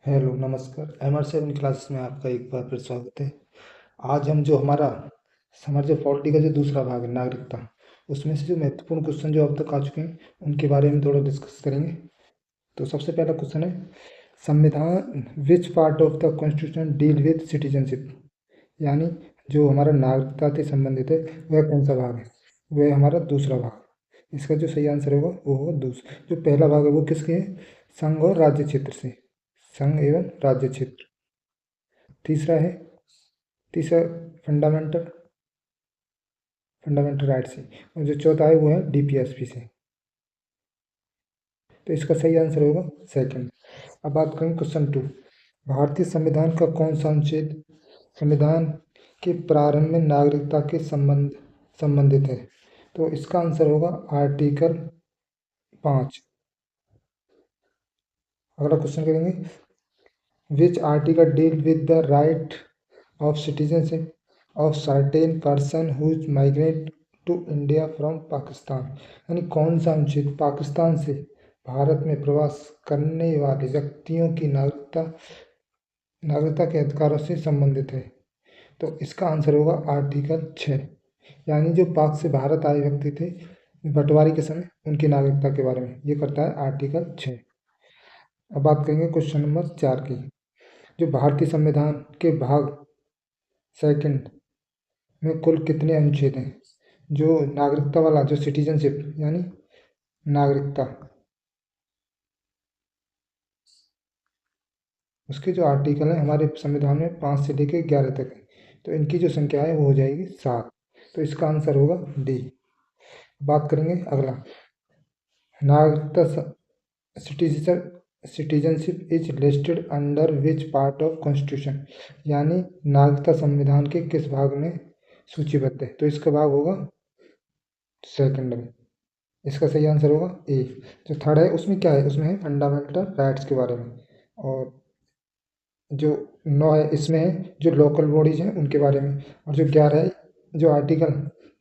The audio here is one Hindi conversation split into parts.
हेलो नमस्कार। MR7 क्लासेस में आपका एक बार फिर स्वागत है। आज हम जो हमारा जो पॉलिटी का जो दूसरा भाग है नागरिकता, उसमें से जो महत्वपूर्ण क्वेश्चन जो अब तक आ चुके हैं उनके बारे में थोड़ा डिस्कस करेंगे। तो सबसे पहला क्वेश्चन है, संविधान विच part of the constitution deal with citizenship, यानी जो हमारा नागरिकता से संबंधित है वह कौन सा भाग है? वह हमारा दूसरा भाग। इसका जो सही आंसर होगा वो होगा दूसरा। जो पहला भाग है वो किसके है? संघ और राज्य क्षेत्र से, संघ एवं राज्य क्षेत्र। तीसरा है, तीसरा फंडामेंटल फंडामेंटल राइट से, और जो चौथा है वो है DPSP से। तो इसका सही आंसर होगा सेकंड। अब बात करें क्वेश्चन टू, भारतीय संविधान का कौन सा अनुच्छेद संविधान के प्रारंभ में नागरिकता के संबंधित है? तो इसका आंसर होगा आर्टिकल 5। अगला क्वेश्चन करेंगे, which article deal with the right of citizenship of certain person who migrate to India from Pakistan, यानी कौन सा अनुच्छेद पाकिस्तान से भारत में प्रवास करने वाले व्यक्तियों की नागरिकता के अधिकारों से संबंधित है? तो इसका आंसर होगा आर्टिकल 6, यानी जो पाक से भारत आए व्यक्ति थे बंटवारे के समय उनकी नागरिकता के बारे में ये करता है आर्टिकल 6। अब बात करेंगे क्वेश्चन नंबर 4 की, जो भारतीय संविधान के भाग सेकंड में कुल कितने अनुच्छेद हैं? जो नागरिकता वाला जो सिटीजनशिप यानी नागरिकता, उसके जो आर्टिकल हैं हमारे संविधान में 5 से लेकर 11 तक है। तो इनकी जो संख्या है वो हो जाएगी 7। तो इसका आंसर होगा डी। बात करेंगे अगला, नागरिकता citizenship is listed under which part of constitution, यानी नागरिकता संविधान के किस भाग में सूचीबद्ध है? तो इसका भाग होगा सेकंड में। इसका सही आंसर होगा ए। जो थर्ड है उसमें क्या है? उसमें है फंडामेंटल राइट्स के बारे में। और जो 9 है इसमें है जो लोकल बॉडीज हैं उनके बारे में। और जो 11 है, जो आर्टिकल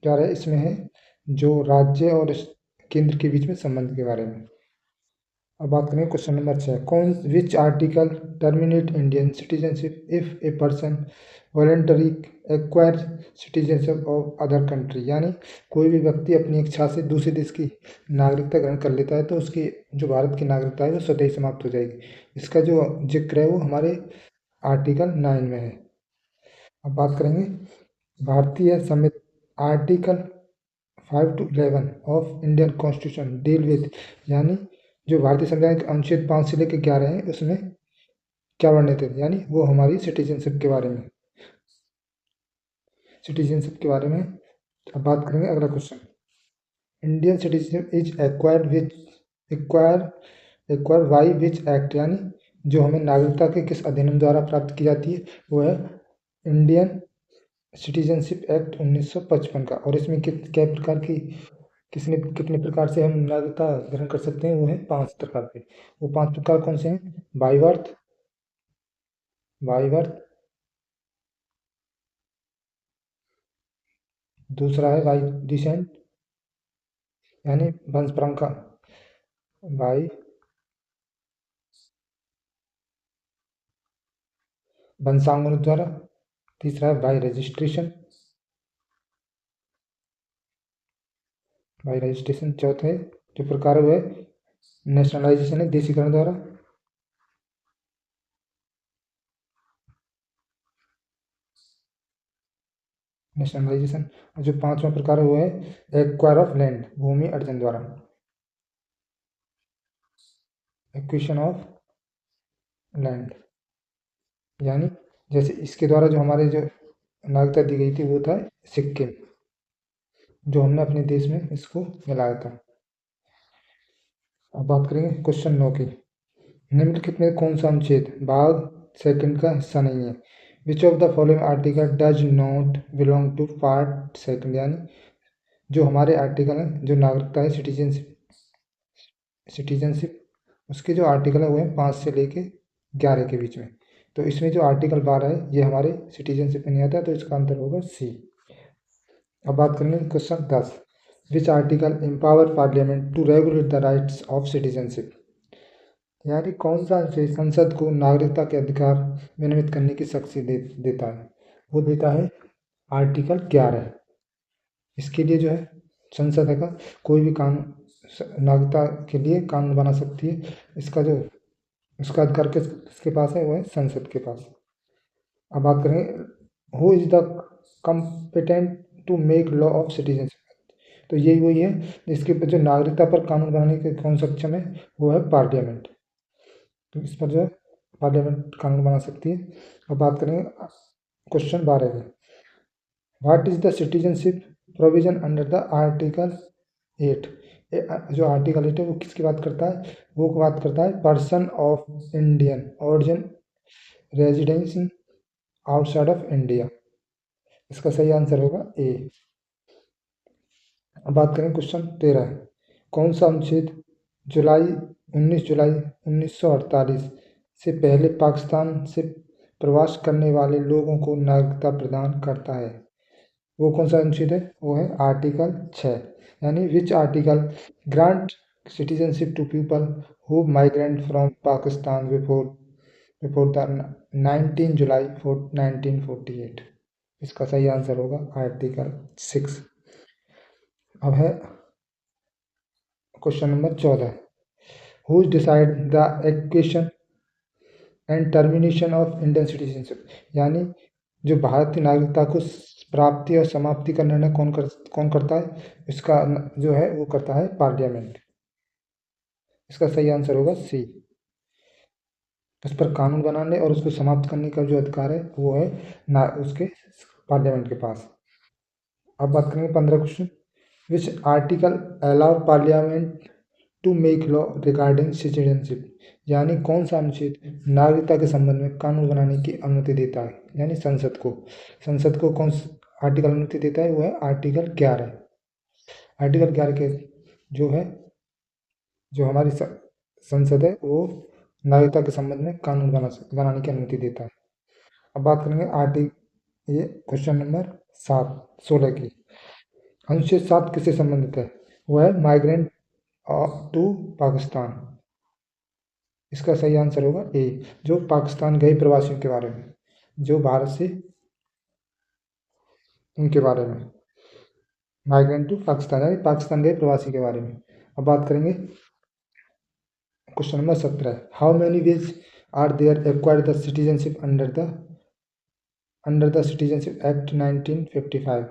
11 है इसमें है जो राज्य और केंद्र के बीच में संबंध के बारे में। अब बात करें क्वेश्चन नंबर 6, कौन which article terminate Indian citizenship if a person voluntary acquire citizenship of other country, यानी कोई भी व्यक्ति अपनी इच्छा से दूसरे देश की नागरिकता ग्रहण कर लेता है तो उसकी जो भारत की नागरिकता है वो स्वतः ही समाप्त हो जाएगी। इसका जो जिक्र है वो हमारे आर्टिकल 9 में है। अब बात करेंगे भारतीय संविधान article 5 to 11 of Indian constitution deal with, यानी जो भारतीय संविधान के अनुच्छेद 5 से लेकर 11 है उसमें क्या वर्णित है? यानी वो हमारी सिटीजनशिप के बारे में। अब बात करेंगे अगला question, Indian citizenship is acquire by which act, यानी जो हमें नागरिकता के किस अधिनियम द्वारा प्राप्त की जाती है वो है इंडियन सिटीजनशिप एक्ट 1955 का। और इसमें क्या प्रकार की कितने प्रकार से हम नागरिकता ग्रहण कर सकते हैं? वो है 5 प्रकार के। वो 5 प्रकार कौन से हैं? बाई बर्थ, दूसरा है बाई डिसेंट, यानी वंश परंपरा, बाई वंशांगन द्वारा। तीसरा है बाई रजिस्ट्रेशन। चौथा है जो प्रकार है वो है नेशनलाइजेशन, है देशीकरण द्वारा। नेशनलाइजेशन। और जो पांचवा प्रकार है वो है एक्वायर ऑफ लैंड, भूमि अर्जन द्वारा। एक्विजिशन ऑफ लैंड, यानी जैसे इसके द्वारा जो हमारे जो नागरिकता दी गई थी वो था सिक्किम, जो हमने अपने देश में इसको मिलाया था। अब बात करेंगे क्वेश्चन 9 की, निम्नलिखित में कौन सा अनुच्छेद भाग सेकंड का हिस्सा नहीं है? Which of the following article does not belong to part second, यानी जो हमारे आर्टिकल हैं जो नागरिकता है सिटीजनशिप उसके जो आर्टिकल है वो है 5 से लेके 11 के बीच में। तो इसमें जो आर्टिकल 12 है ये हमारे सिटीजनशिप में नहीं आता, तो इसका आंसर होगा सी। अब बात करेंगे question 10, which article empower parliament to regulate the rights of citizenship, यानी कौन सा अनुच्छेद संसद को नागरिकता के अधिकार विनियमित करने की शक्ति देता है? वो देता है आर्टिकल 11। इसके लिए जो है संसद है का कोई भी कानून नागरिकता के लिए कानून बना सकती है। इसका जो उसका अधिकार किसके पास है? वो है संसद के पास। अब बात करेंगे who is the competent to make law of citizenship. तो यही वही है जिसके ऊपर जो नागरिकता पर कानून बनाने के कौन सक्षम है? वो है पार्लियामेंट। तो इस पर जो है पार्लियामेंट कानून बना सकती है। अब बात करेंगे क्वेश्चन 12 में, what is the citizenship provision under the article 8। जो आर्टिकल 8 है वो किसकी बात करता है? वो बात करता है person of Indian origin residence outside of India. इसका सही आंसर होगा ए। अब बात करें क्वेश्चन 13, कौन सा अनुच्छेद 19 जुलाई 1948 से पहले पाकिस्तान से प्रवास करने वाले लोगों को नागरिकता प्रदान करता है? वो कौन सा अनुच्छेद है? वो है आर्टिकल 6। यानी which article grant citizenship to people who migrant from Pakistan before the 19 July 1948। इसका सही आंसर होगा आर्टिकल 6। अब है question number 14, who decide the acquisition and termination of Indian citizenship. यानी जो भारत की नागरिकता को प्राप्ति और समाप्ति का निर्णय कौन करता है? इसका जो है वो करता है पार्लियामेंट। इसका सही आंसर होगा सी। उस पर कानून बनाने और उसको समाप्त करने का जो अधिकार है वो है ना उसके पार्लियामेंट के पास। अब बात करेंगे 15 question, which article allow parliament to make law regarding citizenship. यानी कौन सा अनुच्छेद नागरिकता के संबंध में कानून बनाने की अनुमति देता है? यानी संसद को कौन आर्टिकल अनुमति देता है? वो है आर्टिकल 11। आर्टिकल 11 के जो है जो हमारी संसद है वो नागरिकता के संबंध में कानून बनाने की अनुमति देता है। अब बात करेंगे ये क्वेश्चन नंबर 16 की, अनुच्छेद 7 किससे संबंधित है? वो है माइग्रेंट टू पाकिस्तान। इसका सही आंसर होगा ए, जो पाकिस्तान गए प्रवासियों के बारे में, जो भारत से उनके बारे में, माइग्रेंट टू पाकिस्तान यानी पाकिस्तान गए प्रवासी के बारे में। अब बात करेंगे question number 17, how many ways are there acquired the citizenship under the citizenship act 1955।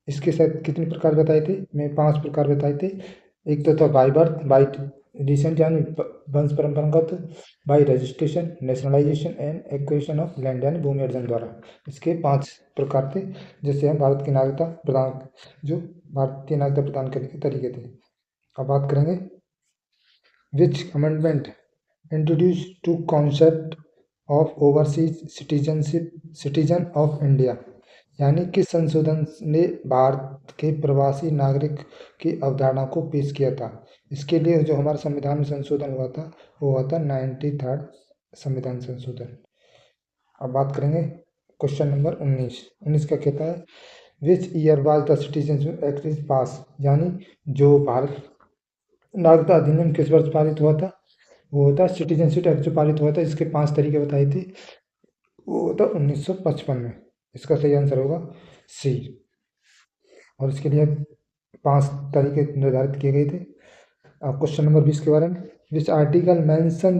इसके साथ कितने प्रकार बताए थे? मैं 5 प्रकार बताए थे। एक तो था बाई बर्थ, बाई डिसेंट यानी वंश परंपरागत, by registration, nationalization and equation of land यानी भूमि अर्जन द्वारा। इसके 5 प्रकार थे जिससे हम भारत की नागरिकता प्रदान करने के तरीके थे। अब बात करेंगे which amendment introduce to concept of overseas citizen of India. यानी किस संशोधन ने भारत के प्रवासी नागरिक की अवधारणा को पेश किया था? इसके लिए जो हमारे संविधान में संशोधन हुआ था वो हुआ था 93rd संविधान संशोधन। अब बात करेंगे क्वेश्चन नंबर 19 का कहता है which year was the citizenship act is pass. यानी जो भारत नागरिकता अधिनियम किस वर्ष पारित हुआ था? वो होता सिटीजनशिप एक्ट जो पारित हुआ था, इसके 5 तरीके बताए थे, वो होता 1955 में। इसका सही आंसर होगा सी। और इसके लिए 5 तरीके निर्धारित किए गए थे। अब क्वेश्चन नंबर 20 के बारे में, which article mention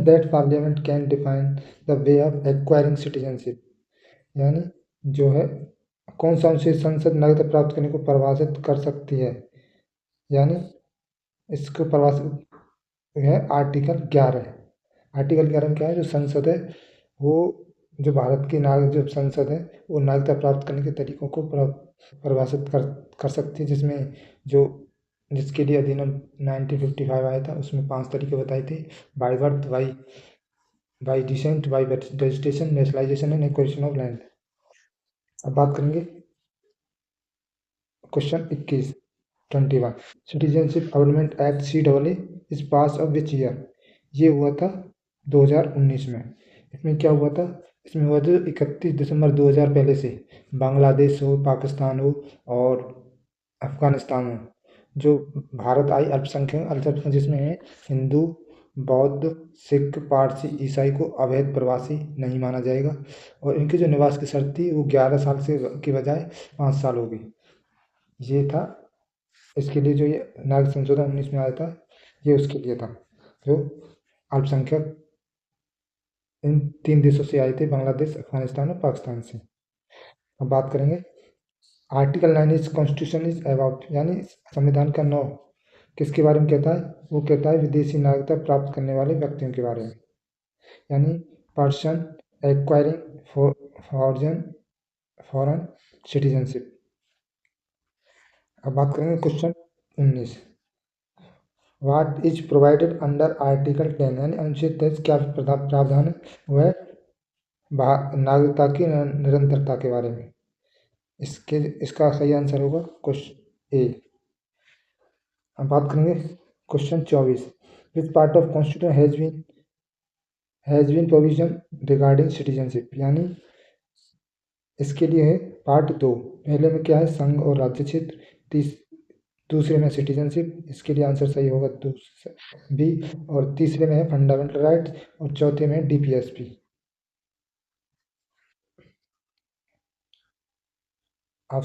that parliament can define the way of acquiring citizenship. यानी जो है कौन सा अनुच्छेद संसद नागरिकता प्राप्त करने को परिभाषित कर सकती है? यानी इसको परिभाषित है आर्टिकल 11। आर्टिकल 11 में क्या है? जो संसद है वो जो भारत की जो संसद है वो नागरिकता प्राप्त करने के तरीकों को परिभाषित कर सकती है, जिसमें जिसके लिए अधिनियम 1955 आया था उसमें 5 तरीके बताए थे, by birth, by descent, by registration, nationalization and acquisition of land. अब बात करेंगे question 21 citizenship amendment act CAA इस पास ऑफ विच ईयर। ये हुआ था 2019 में। इसमें क्या हुआ था? इसमें हुआ था 31 दिसंबर 2000 पहले से बांग्लादेश हो, पाकिस्तान हो और अफगानिस्तान हो, जो भारत आई अल्पसंख्यक अल्पसंख्यक जिसमें है हिंदू, बौद्ध, सिख, पारसी, ईसाई को अवैध प्रवासी नहीं माना जाएगा। और इनकी जो निवास की शर्त थी वो 11 साल से की बजाय 5 साल हो गई। ये था इसके लिए जो ये नागरिक संशोधन 19 में आया था, ये उसके लिए था जो अल्पसंख्यक इन 3 देशों से आए थे, बांग्लादेश, अफगानिस्तान और पाकिस्तान से। अब बात करेंगे article 9 is constitution is about, यानी संविधान का 9 किसके बारे में कहता है? वो कहता है विदेशी नागरिकता प्राप्त करने वाले व्यक्तियों के बारे में, यानी पर्सन एक्वायरिंग फॉरन फॉरन सिटीजनशिप। अब बात करेंगे question 19, what is provided under article 10, यानी अनुच्छेद 10 क्या प्रावधान है? वह नागरिकता की निरंतरता के बारे में। इसका सही आंसर होगा क्वेश्चन ए। अब बात करेंगे question 24, which part of constitution has been provision regarding citizenship, यानी इसके लिए है पार्ट 2। पहले में क्या है? संघ और राज्य क्षेत्र। दूसरे में सिटीजनशिप, इसके लिए आंसर सही होगा बी। और तीसरे में है फंडामेंटल राइट्स और चौथे में डीपीएसपी। आप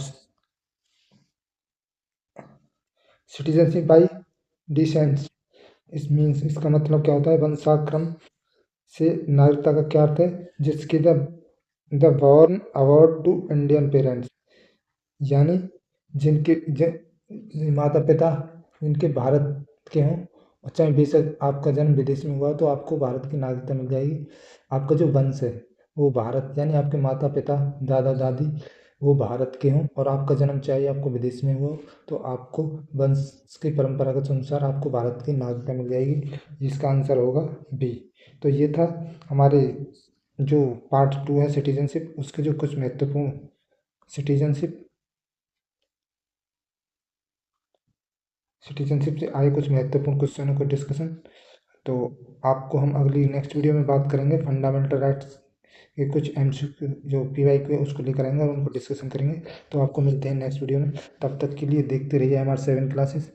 सिटीजनशिप बाई डिसेंट, इस मीन्स इसका मतलब क्या होता है? वंशाक्रम से नागरिकता का क्या अर्थ है? जिसके the born abroad to Indian parents, यानी जिनके माता पिता जिनके भारत के हों, और चाहे बेशक आपका जन्म विदेश में हुआ तो आपको भारत की नागरिकता मिल जाएगी। आपका जो वंश है वो भारत, यानी आपके माता पिता दादा दादी वो भारत के हों और आपका जन्म चाहे आपको विदेश में हुआ तो आपको वंश की परंपरागत अनुसार आपको भारत की नागरिकता मिल जाएगी, जिसका आंसर होगा बी। तो ये था हमारे जो पार्ट 2 है सिटीजनशिप, उसके जो कुछ महत्वपूर्ण सिटीजनशिप सिटीजनशिप से आए कुछ महत्वपूर्ण क्वेश्चनों को डिस्कशन। तो आपको हम अगली नेक्स्ट वीडियो में बात करेंगे फंडामेंटल राइट्स के कुछ एमसीक्यू जो पीवाईक्यू है उसको लेकर आएंगे और उनको डिस्कशन करेंगे। तो आपको मिलते हैं नेक्स्ट वीडियो में, तब तक के लिए देखते रहिए हमारे 7 क्लासेस।